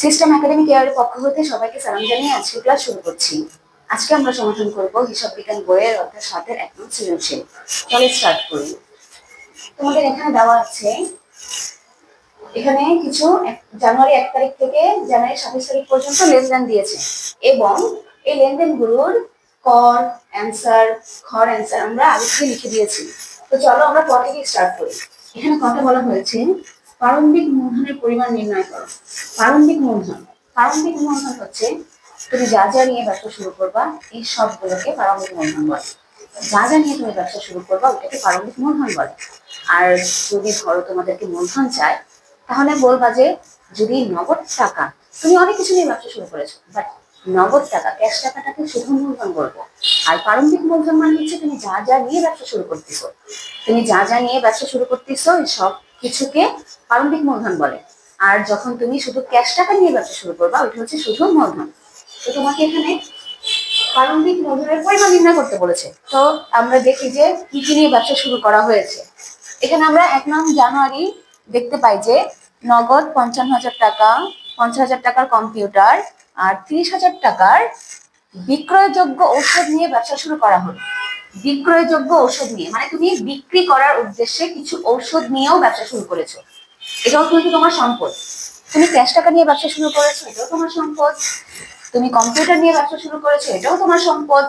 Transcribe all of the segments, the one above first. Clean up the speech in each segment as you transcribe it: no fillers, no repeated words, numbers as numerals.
System academy কেয়ারের পক্ষ হতে সবাইকে সালাম জানিয়ে আজকে ক্লাস শুরু করছি। আজকে আমরা সমাধান করব হিসাব বিজ্ঞান বইয়ের অধ্যায় 7 এর 1 নং সৃজনশীল। চলো স্টার্ট করি। তোমাদের এখানে দেওয়া আছে, এখানে কিছু জানুয়ারি 1 তারিখ থেকে জানুয়ারি 27 তারিখ পর্যন্ত লেনদেন দিয়েছে এবং এই লেনদেনগুলোর কর অ্যান্সার, খর অ্যান্সার আমরা আগে থেকে লিখে দিয়েছি। তো চলো আমরা ক থেকে স্টার্ট করি। এখানে কথা বলা হয়েছে প্রারম্ভিক মূলধনের পরিমাণ নির্ণয় করো। প্রারম্ভিক মূলধন, প্রারম্ভিক মূলধন হচ্ছে তুমি যা যা নিয়ে ব্যবসা শুরু করবা এই সবগুলোকে প্রারম্ভিক মূলধন বলে। যা যা নিয়ে তুমি ব্যবসা শুরু করবা ওটাকে প্রারম্ভিক মূলধন বলে। আর যদি ধরো তোমাদেরকে মূলধন চায় তাহলে বলবা যে যদি নগদ টাকা, তুমি অনেক কিছু নিয়ে ব্যবসা শুরু করেছো, বাট নগদ টাকা, ক্যাশ টাকাটাকে শুধু মূলধন বলবো। আর প্রারম্ভিক মূলধন মানে হচ্ছে তুমি যা যা নিয়ে ব্যবসা শুরু করতেছো, তুমি যা যা নিয়ে ব্যবসা শুরু করতেছো সব কিছুকে প্রারম্ভিক মূলধন বলে। আর যখন তুমি শুধু ক্যাশ টাকা নিয়ে ব্যবসা শুরু করবা ওইটা হচ্ছে শুধু মূলধন। তো তোমাকে এখানে প্রারম্ভিক মূলধনের পরিমাণ নির্ণয় করতে বলেছে। তো আমরা দেখি যে কি কি নিয়ে ব্যবসা শুরু করা হয়েছে। এখানে আমরা 1 নং জানুয়ারি দেখতে পাই যে নগদ 55,000 টাকা, 50,000 টাকার কম্পিউটার আর 30,000 টাকার বিক্রয়যোগ্য ঔষধ নিয়ে ব্যবসা শুরু করা হলো। বিক্রয়যোগ্য ঔষধ নিয়ে মানে তুমি বিক্রি করার উদ্দেশ্যে কিছু ঔষধ নিয়েও ব্যবসা শুরু করেছো, এটাও কিন্তু তোমার সম্পদ। তুমি ক্যাশ টাকা নিয়ে ব্যবসা শুরু করেছো, এটাও তোমার সম্পদ। তুমি কম্পিউটার নিয়ে ব্যবসা শুরু করেছো, এটাও তোমার সম্পদ।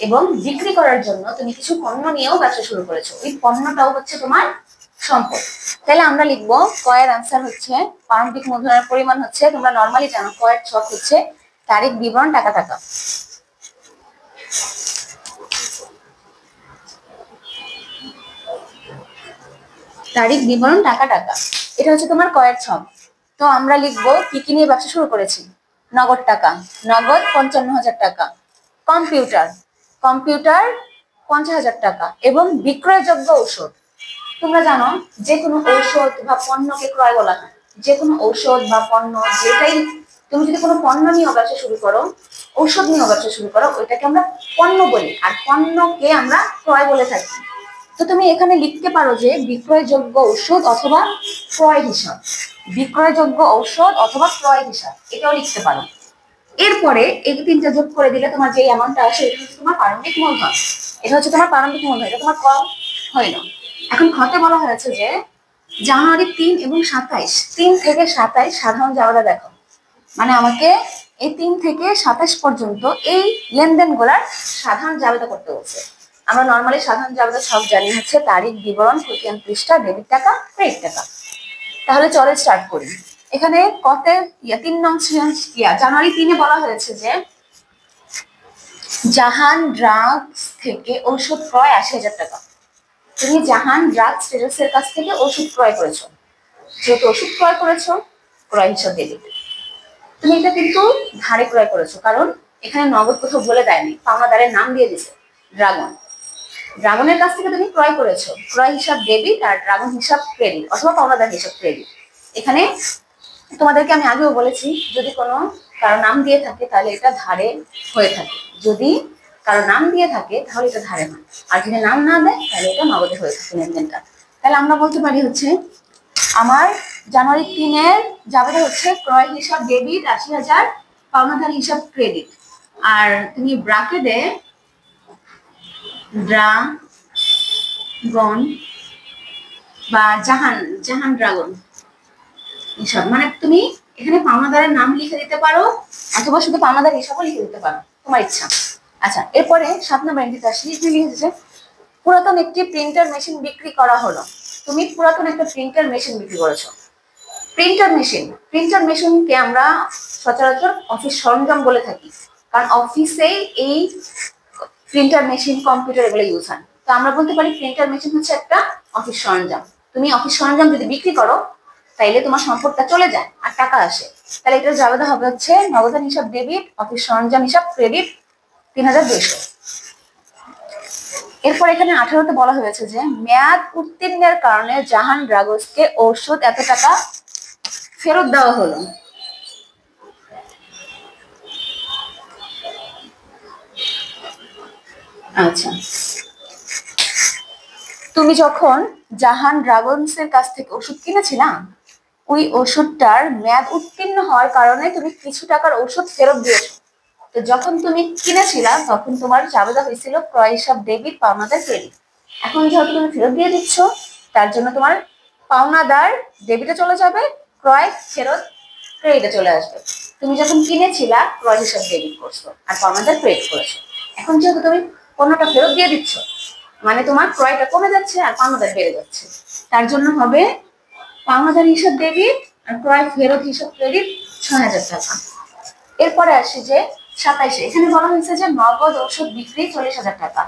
এবং বিক্রি করার জন্য তুমি কিছু পণ্য নিয়েও ব্যবসা শুরু করেছো, ওই পণ্যটাও হচ্ছে তোমার সম্পদ। তাহলে আমরা লিখবো কয়ের আনসার হচ্ছে প্রারম্ভিক মূলধনের পরিমাণ হচ্ছে, তোমরা নরমালি জানো কয়ের ছক হচ্ছে তারিখ বিবরণ টাকা টাকা। তারিখ বিবরণ টাকা টাকা, এটা হচ্ছে তোমার কয়ের ছক। তো আমরা লিখবো কি কি নিয়ে ব্যবসা শুরু করেছি। নগদ টাকা, নগদ 55,000 টাকা। কম্পিউটার, কম্পিউটার 50,000 টাকা এবং বিক্রয়যোগ্য ঔষধ। তোমরা জানো যে কোনো ঔষধ বা পণ্যকে ক্রয় বলা হয়। যে কোনো ঔষধ বা পণ্য যেটাই, তুমি যদি কোনো পণ্য নিয়ে ব্যবসা শুরু করো, ঔষধ নিয়ে ব্যবসা শুরু করো, ওইটাকে আমরা পণ্য বলি আর পণ্যকে আমরা ক্রয় বলে থাকি। তো তুমি এখানে লিখতে পারো যে বিক্রয়যোগ্য ঔষধ অথবা ক্রয় হিসাব, বিক্রয়যোগ্য ঔষধ অথবা ক্রয় হিসাব, এটাও লিখতে পারো। এরপরে এই তিনটা যোগ করে দিলে তোমার যে অ্যামাউন্টটা আসে এটা হচ্ছে তোমার প্রারম্ভিক মূলধন। এটা হচ্ছে তোমার প্রারম্ভিক মূলধন, এটা তোমার কম হইল। এখন খতে বলা হয়েছে যে জানুয়ারি 3 এবং 27, 3 থেকে 27 সাধারণ জাবেদা দেখো। মানে আমাকে এই 3 থেকে 27 পর্যন্ত এই লেনদেনগুলোর সাধারণ জাবেদা করতে হচ্ছে। আমরা নরমালি সাধারণ জাবেদা সব জানি হচ্ছে তারিখ বিবরণ, খতিয়ান পৃষ্ঠা, ডেবিট টাকা, ক্রেডিট টাকা। তাহলে চলে স্টার্ট করি। এখানে কতে 3 নং জানুয়ারি 3-এ বলা হয়েছে যে জাহান ড্রাগস থেকে ওষুধ ক্রয় 80,000 টাকা। তুমি জাহান ড্রাগস ট্রেডার্সের কাছ থেকে ওষুধ ক্রয় করেছো, যেহেতু ওষুধ ক্রয় করেছো ক্রয় হিসাব ডেবিট। তুমি এটা কিন্তু ধারে ক্রয় করেছো, কারণ এখানে নগদ কোথাও বলে দেয়নি, পাওনাদারের নাম দিয়ে দিছে ড্রাগন। ড্রাগনের কাছ থেকে তুমি ক্রয় করেছো, ক্রয় হিসাব ডেবিট আর ড্রাগন হিসাব ক্রেডিট অথবা পাওনাদার হিসাব ক্রেডিট। এখানে তোমাদেরকে আমি আগেও বলেছি যদি কোনো কারো নাম দিয়ে থাকে তাহলে এটা ধারে হয়ে থাকে, যদি কারো নাম দিয়ে থাকে তাহলে এটা ধারে হয়, আর যদি নাম না দেয় তাহলে এটা নগদে হয়ে থাকে লেনদেনটা। তাহলে আমরা বলতে পারি হচ্ছে আমার জানুয়ারি 3-এর জাবেদা হচ্ছে ক্রয় হিসাব ডেবিট 80,000, পাওনাদার হিসাব ক্রেডিট। আর তুমি ব্র্যাকেটে ড্রাগন বা জাহান ড্রাগন হিসাব, মানে তুমি এখানে পাওনাদারের নাম লিখে দিতে পারো অথবা শুধু পাওনাদার হিসাবও লিখে দিতে পারো, তোমার ইচ্ছা। আচ্ছা, এরপরে 7 নম্বর এন্ট্রিতে আসি। এখানে লিখেছে পুরাতন একটি প্রিন্টার মেশিন বিক্রি করা হলো। তুমি পুরাতন একটা প্রিন্টার মেশিন বিক্রি করেছো। প্রিন্টার মেশিনকে আমরা সচরাচর অফিস সরঞ্জাম বলে থাকি, কারণ অফিসে এই প্রিন্টার মেশিন, কম্পিউটার এগুলো ইউজ হয়। তো আমরা বলতে পারি প্রিন্টার মেশিন হচ্ছে একটা অফিস সরঞ্জাম। তুমি অফিস সরঞ্জাম যদি বিক্রি করো তাইলে তোমার সম্পদটা চলে যায় আর টাকা আসে। তাহলে এটার জাবেদা হবে হচ্ছে নগদান হিসাব ডেবিট, অফিস সরঞ্জাম হিসাব ক্রেডিট 3,200। এরপর এখানে 18-তে বলা হয়েছে যে মেয়াদ উত্তীর্ণের কারণে জাহান ড্রাগসকে ঔষধ এত টাকা ফেরত দেওয়া হলো। আচ্ছা, তুমি যখন জাহান ড্রাগনস এর কাছ থেকে ওষুধ কিনেছিলাম, ওই ওষুধটার মেয়াদ উত্তীর্ণ হওয়ার কারণে তুমি কিছু টাকার ওষুধ ফেরত দিয়েছো। তো যখন তুমি কিনেছিলা তখন তোমার চাঁদা হয়েছিল ক্রয় হিসাব ডেবিট, পাওনাদার ক্রেডিট। এখন যেহেতু তুমি ফেরত দিয়ে দিচ্ছ, তার জন্য তোমার পাওনাদার ডেবিটে চলে যাবে, ক্রয় ফেরত ক্রেডিটে চলে আসবে। তুমি যখন কিনেছিলা ক্রয় হিসাব ডেবিট করছো আর পাওনাদার ক্রেডিট করেছো। এখন যেহেতু তুমি পণ্যটা ফেরত দিয়ে দিচ্ছ, মানে তোমার ক্রয়টা কমে যাচ্ছে আর পাওনাদার বেড়ে যাচ্ছে। তার জন্য হবে পাওনাদার হিসাব ডেবিট আর ক্রয় ফেরত হিসাব ক্রেডিট ৬,০০০ টাকা। এরপরে আসি যে ২৭-এ, এখানে বলা হয়েছে যে নগদ ঔষধ বিক্রি ৪০,০০০ টাকা,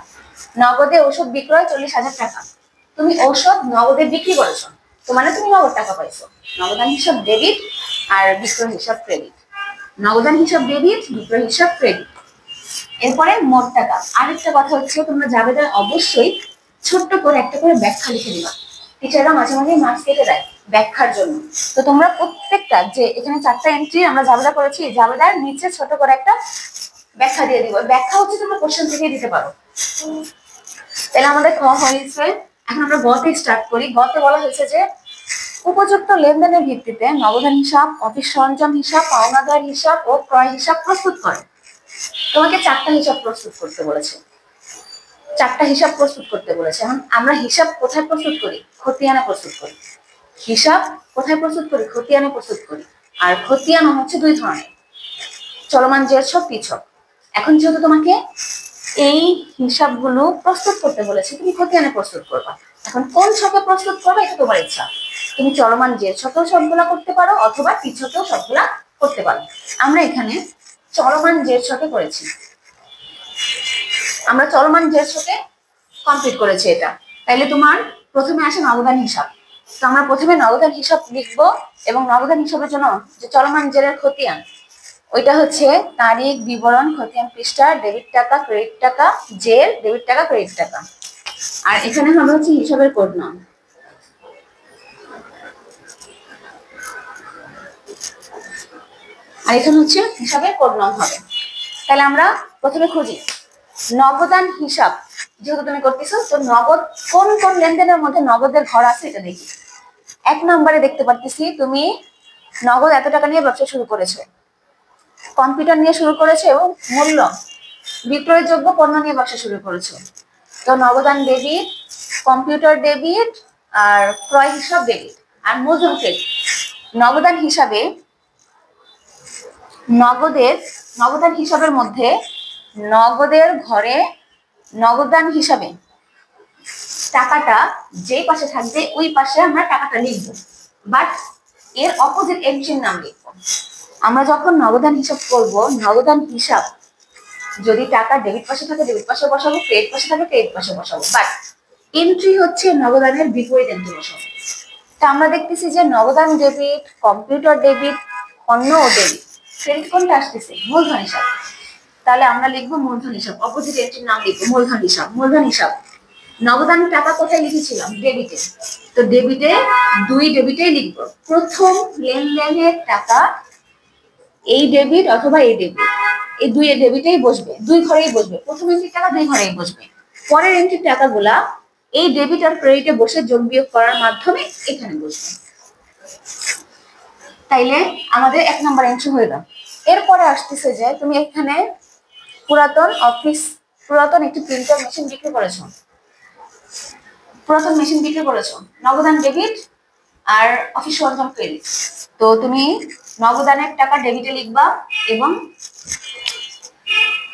নগদে ওষুধ বিক্রয় ৪০,০০০ টাকা। তুমি ঔষধ নগদে বিক্রি করেছো, তো মানে তুমি নগদ টাকা পাইছো। নগদান হিসাব ডেবিট আর বিক্রয় হিসাব ক্রেডিট, নগদান হিসাব ডেবিট, বিক্রয় হিসাব ক্রেডিট। এরপরে মোট টাকা। আরেকটা কথা হচ্ছে, তোমরা জাবেদার অবশ্যই ছোট্ট করে একটা করে ব্যাখ্যা লিখে দিবা। টিচাররা মাঝে মাঝে মার্কস কেটে দেয় ব্যাখ্যার জন্য। তো তোমরা প্রত্যেকটা যে এখানে 4টা এন্ট্রি আমরা জাবেদা করেছি, জাবেদার নিচে ছোট করে একটা ব্যাখ্যা দিয়ে দিব। ব্যাখ্যা হচ্ছে তোমরা কোশ্চেন থেকে দিতে পারো। তাহলে আমাদের খ হয়েছে। এখন আমরা গতে স্টার্ট করি। গতে বলা হয়েছে যে উপযুক্ত লেনদেনের ভিত্তিতে নগদান হিসাব, অফিস সরঞ্জাম হিসাব, পাওনাদার হিসাব ও ক্রয় হিসাব প্রস্তুত করে। তোমাকে 4টা হিসাব প্রস্তুত করতে বলেছে, 4টা হিসাব প্রস্তুত করতে বলেছে। এখন আমরা হিসাব কোথায় প্রস্তুত করি? খতিয়ানে প্রস্তুত করি। হিসাব কোথায় প্রস্তুত করি? খতিয়ানে প্রস্তুত করি। আর খতিয়ান হচ্ছে 2 ধরনের, চলমান জের ছক, পিছক। এখন যেহেতু তোমাকে এই হিসাবগুলো প্রস্তুত করতে বলেছে, তুমি খতিয়ানে প্রস্তুত করবা। এখন কোন ছকে প্রস্তুত করবে এটা তোমার ইচ্ছা। তুমি চলমান জের ছকেও সবগুলা করতে পারো অথবা পিছকেও সবগুলা করতে পারো। আমরা এখানে চলমান জের ছকে করেছি, আমরা চলমান জের ছকে কমপ্লিট করেছি এটা। তাইলে তোমার প্রথমে আসে নগদান হিসাব। তো আমরা প্রথমে নগদান হিসাব লিখবো এবং নগদান হিসাবের জন্য যে চলমান জেরের খতিয়ান, ওইটা হচ্ছে তারিখ, বিবরণ, খতিয়ান পৃষ্ঠা, ডেবিট টাকা, ক্রেডিট টাকা, জের, ডেবিট টাকা, ক্রেডিট টাকা। আর এখানে হবে হচ্ছে হিসাবের কোড নাম। আর এখানে হচ্ছে হিসাবের কোড নাম হবে। তাহলে আমরা প্রথমে খুঁজি নগদান হিসাব। যেহেতু তুমি করতেছো, তো নগদ কোন কোন লেনদেনের মধ্যে নগদের ঘর আছে এটা দেখি। 1 নম্বরে দেখতে পারতেছি তুমি নগদ এত টাকা নিয়ে ব্যবসা শুরু করেছো, কম্পিউটার নিয়ে শুরু করেছো এবং মূল্য বিক্রয়যোগ্য পণ্য নিয়ে ব্যবসা শুরু করেছো। তো নগদান ডেবিট, কম্পিউটার ডেবিট আর ক্রয় হিসাব ডেবিট আর মূলধন ক্রেডিট। নগদান হিসাবে নগদান হিসাবের মধ্যে নগদের ঘরে নগদান হিসাবে টাকাটা যেই পাশে থাকবে ওই পাশে আমরা টাকাটা লিখবো, বাট এর অপোজিট এন্ট্রির নাম লিখবো। আমরা যখন নগদান হিসাব করব, নগদান হিসাব যদি টাকা ডেবিট পাশে থাকে ডেবিট পাশে বসাবো, ক্রেডিট পাশে থাকে ক্রেডিট পাশে বসাবো, বাট এন্ট্রি হচ্ছে নগদানের বিপরীত এন্ট্রি বসাবো। তা আমরা দেখতেছি যে নগদান ডেবিট, কম্পিউটার ডেবিট, পণ্য ও ডেবিট, ক্রেডিট কোনটা আসতেছে? মূলধন হিসাব। তাহলে আমরা লিখবো মূলধন হিসাব, অপোজিট এন্ট্রির নাম লিখবো মূলধন হিসাব। মূলধন হিসাব নগদান টাকা কোথায় লিখেছিলাম? ডেবিটে। তো ডেবিটে 2 ডেবিটেই লিখবো। প্রথম লেনদেনের টাকা এই ডেবিট অথবা এই ডেবিট, এই 2 ডেবিটেই বসবে, 2 ঘরেই বসবে। প্রথম এন্ট্রির টাকা 2 ঘরেই বসবে। পরের এন্ট্রির টাকাগুলা এই ডেবিট আর ক্রেডিটে বসে যোগ বিয়োগ করার মাধ্যমে এখানে বসবে। তাইলে আমাদের 1 নম্বর এন্ট্রি হয়ে গেল। এরপরে আসতেছে যে তুমি এখানে পুরাতন একটি প্রিন্টার মেশিন বিক্রি করেছো, পুরাতন মেশিন বিক্রি করেছো, নগদান ডেবিট আর অফিস সরঞ্জাম ক্রেডিট। তো তুমি নগদানের টাকা ডেবিটে লিখবা এবং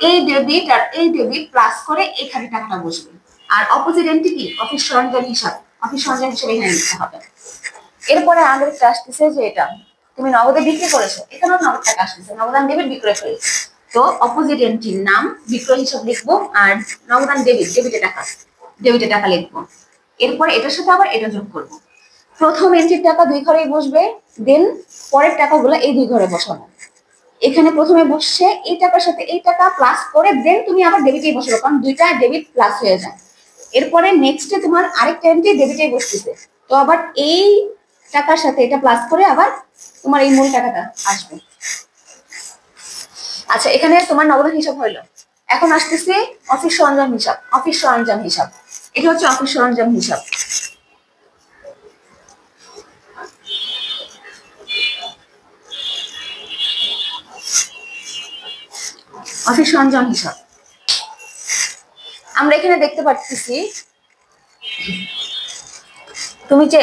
এই ডেবিট আর এই ডেবিট প্লাস করে এখানে টাকাটা বসবে। আর অপোজিট এন্ট্রি কি? অফিস সরঞ্জাম হিসাব, অফিস সরঞ্জাম হিসাবে এখানে লিখতে হবে। এরপরে আমাদের আসতেছে যে এটা তুমি নগদে বিক্রি করেছো, এখানেও নগদ টাকা আসতেছে, নগদান ডেবিট, বিক্রয় ক্রেডিট। তো অপোজিট এন্ট্রির নাম বিক্রয় হিসাব লিখবো আর নগদান ডেবিট, ডেবিটে টাকা লিখবো। এরপরে এটার সাথে আবার এটা যোগ করবো। প্রথম এন্ট্রির টাকা 2 ঘরেই বসবে, দেন পরের টাকাগুলো এই 2 ঘরে বসাবো। এখানে প্রথমে বসছে এই টাকার সাথে এই টাকা প্লাস করে দেন তুমি আবার ডেবিটেই বসাবো, কারণ 2টা ডেবিট প্লাস হয়ে যায়। এরপরে নেক্সটে তোমার আরেকটা এন্ট্রি ডেবিটেই বসতেছে, তো আবার এই টাকার সাথে এটা প্লাস করে আবার তোমার এই মূল টাকাটা আসবে। আচ্ছা, এখানে তোমার নগদান হিসাব হইলো। এখন আসতেছে অফিস সরঞ্জাম হিসাব। এটা হচ্ছে অফিস সরঞ্জাম হিসাব। অফিস সরঞ্জাম হিসাব। আমরা এখানে দেখতে পাচ্ছি তুমি যে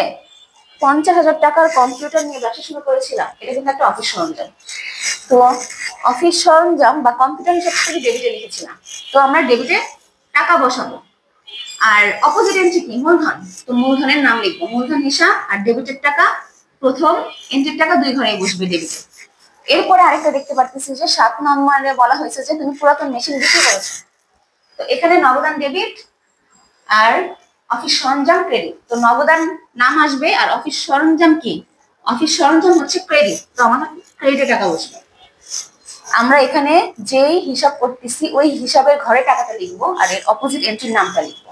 50,000 টাকার কম্পিউটার নিয়ে ব্যবসা শুরু করেছিলাম, এটা কিন্তু একটা অফিস সরঞ্জাম। তো অফিস সরঞ্জাম বা কম্পিউটার হিসাব থেকে ডেবিটে লিখেছিলাম, তো আমরা ডেবিটে টাকা বসাবো। আর অপোজিট এন্ট্রি কি? মূলধন। তো মূলধনের নাম লিখবো, মূলধন হিসাব। আর ডেবিটের টাকা, প্রথম এন্ট্রির টাকা দুই ঘরেই বসবে ডেবিটে। এরপরে আরেকটা দেখতে পাচ্ছি যে 7 নম্বরে বলা হয়েছে যে তুমি পুরাতন মেশিন বিক্রি করেছো। তো এখানে নগদান ডেবিট আর অফিস সরঞ্জাম ক্রেডিট। তো নগদান নাম আসবে আর অফিস সরঞ্জাম কি? অফিস সরঞ্জাম হচ্ছে ক্রেডিট। তো আমাদের ক্রেডিটে টাকা বসবে। আমরা এখানে যেই হিসাব করতেছি ওই হিসাবের ঘরে টাকাটা লিখবো আর এর অপোজিট এন্ট্রির নামটা লিখবো।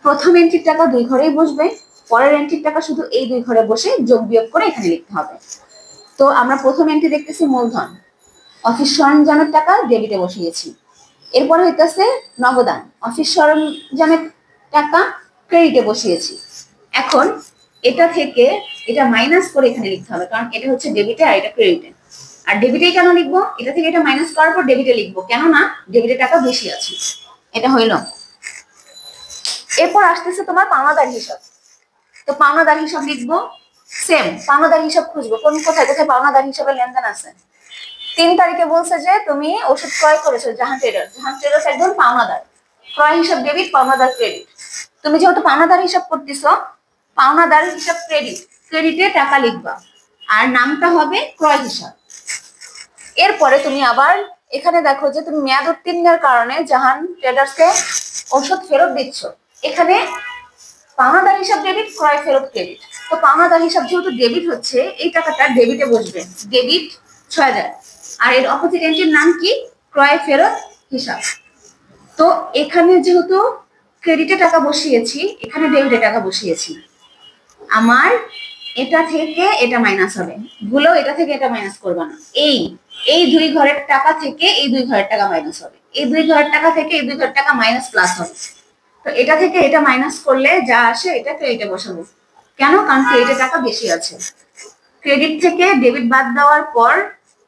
প্রথম এন্ট্রির টাকা দুই ঘরেই বসবে, পরের এন্ট্রির টাকা শুধু এই দুই ঘরে বসে যোগ বিয়োগ করে এখানে লিখতে হবে। তো আমরা প্রথম এন্ট্রি দেখতেছি মূলধন, অফিস সরঞ্জামের টাকা ডেবিটে বসিয়েছি। এরপরে হইতেছে নগদান, অফিস সরঞ্জামের টাকা ক্রেডিটে বসিয়েছি। এখন এটা থেকে এটা মাইনাস করে এখানে লিখতে হবে, কারণ এটা হচ্ছে ডেবিটে আর এটা ক্রেডিটে। আর ডেবিটে কেন লিখবো? এটা থেকে এটা মাইনাস করার পর ডেবিটে লিখবো, কেননা ডেবিটে টাকা বেশি আছে। এটা হইল। এরপর আসতেছে তোমার পাওনাদার হিসাব। তো পাওনাদার হিসাব লিখবো, সেম পাওনাদার হিসাব খুঁজবো। কোথায় কোথায় পাওনাদার হিসাবে লেনদেন আছে? 3 তারিখে বলছে যে তুমি ওষুধ ক্রয় করেছো জাহান ট্রেডার্স। জাহান ট্রেডার্স একদম পাওনাদার। ক্রয় হিসাব ডেবিট, পাওনাদার ক্রেডিট। তুমি যেহেতু পাওনাদার হিসাব করতেছো, পাওনাদার হিসাব ক্রেডিট, ক্রেডিটে টাকা লিখবা আর নামটা হবে ক্রয় হিসাব। এরপরে তুমি আবার এখানে দেখো যে তুমি মেয়াদ উত্তীর্ণের কারণে জাহান ট্রেডার্সকে ওষুধ ফেরত দিচ্ছ। এখানে পাওনাদার হিসাব ডেবিট, ক্রয় ফেরত ক্রেডিট। তো পাওনাদার হিসাব যেহেতু ডেবিট হচ্ছে, এই টাকাটা ডেবিটে বসবে, ডেবিট 6,000। আর এর অপোজিট এন্ট্রির নাম কি? ক্রয় ফেরত হিসাব। তো এখানে যেহেতু ক্রেডিটে টাকা বসিয়েছি, এখানে ডেবিটে টাকা বসিয়েছি, আমার এটা থেকে এটা মাইনাস হবে। ভুলেও এটা থেকে এটা মাইনাস করবা না। এই দুই ঘরের টাকা থেকে এই দুই ঘরের টাকা মাইনাস হবে, এই দুই ঘরের টাকা থেকে এই দুই ঘরের টাকা মাইনাস প্লাস হবে। তো এটা থেকে এটা মাইনাস করলে যা আসে এটা ক্রেডিটে বসাবো। কেন? কারণ ক্রেডিটে টাকা বেশি আছে। ক্রেডিট থেকে ডেবিট বাদ দেওয়ার পর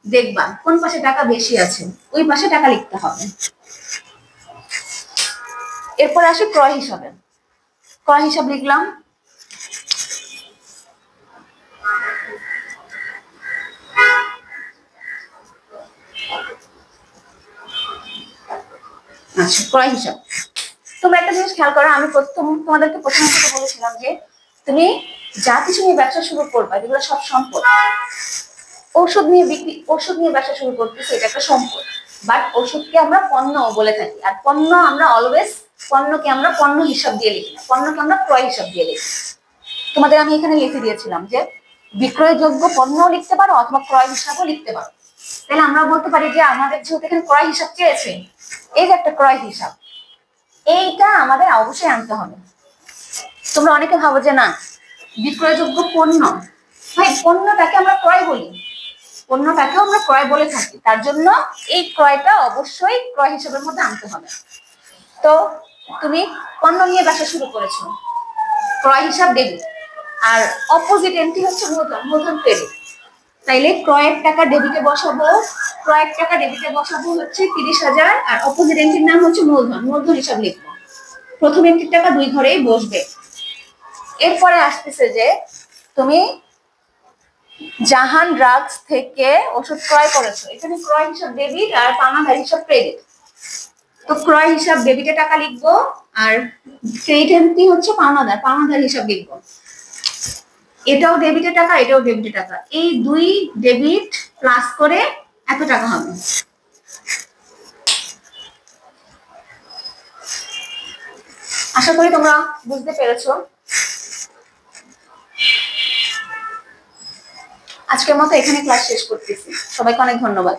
দেখবা কোন পাশে টাকা বেশি আছে, ওই পাশে টাকা লিখতে হবে। এরপর আসে ক্রয় হিসাবে। ক্রয় হিসাব লিখলাম, আচ্ছা ক্রয় হিসাব। তোমরা একটা জিনিস খেয়াল করো, আমি তোমাদেরকে প্রথম থেকে বলেছিলাম যে তুমি যা কিছু নিয়ে ব্যবসা শুরু করবা যেগুলো সব সম্পদ। ওষুধ নিয়ে ব্যবসা শুরু করতেছি, এটা একটা সম্পদ। বাট ওষুধকে আমরা পণ্য বলে থাকি, আর পণ্য আমরা অলওয়েজ পণ্যকে আমরা পণ্য হিসাব দিয়ে লিখি না, পণ্যকে আমরা ক্রয় হিসাব দিয়ে লিখি। তোমাদের আমি এখানে লিখে দিয়েছিলাম যে বিক্রয়যোগ্য পণ্যও লিখতে পারো অথবা ক্রয় হিসাবও লিখতে পারো। তাহলে আমরা বলতে পারি যে আমাদের যেহেতু এখানে ক্রয় হিসাব চেয়েছে, এই যে একটা ক্রয় হিসাব, এইটা আমাদের অবশ্যই আনতে হবে। তোমরা অনেকে ভাবো যে না বিক্রয়যোগ্য পণ্য, ভাই পণ্যটাকে আমরা ক্রয় বলি, পণ্যটাকেও আমরা ক্রয় বলে থাকি, তার জন্য এই ক্রয়টা অবশ্যই ক্রয় হিসাবের মধ্যে আনতে হবে। তো তুমি পণ্য নিয়ে ব্যবসা শুরু করেছো, ক্রয় হিসাব ডেবিট, আর অপোজিট এন্ট্রি হচ্ছে মূলধন ক্রেডিট। তাইলে ক্রয়ের টাকা ডেবিটে বসাবো, ক্রয়ের টাকা ডেবিটে বসাবো হচ্ছে 30,000, আর অপোজিট এন্ট্রির নাম হচ্ছে মূলধন হিসাব লিখবো। প্রথম এন্ট্রির টাকা দুই ঘরেই বসবে। এরপরে আসতেছে যে তুমি জাহান ড্রাগস থেকে ওষুধ ক্রয় করেছো, এখানে ক্রয় হিসাব ডেবিট আর পাওনাদার হিসাব ক্রেডিট। তো ক্রয় হিসাব ডেবিটে টাকা লিখবো আর ক্রেডিট এন্ট্রি হচ্ছে পাওনাদার হিসাব লিখবো। এটাও ডেবিটে টাকা, এটাও ডেবিটে টাকা, এই দুই ডেবিট প্লাস করে এত টাকা হবে। আশা করি তোমরা বুঝতে পেরেছো। আজকের মতো এখানে ক্লাস শেষ করতেছি। সবাইকে অনেক ধন্যবাদ।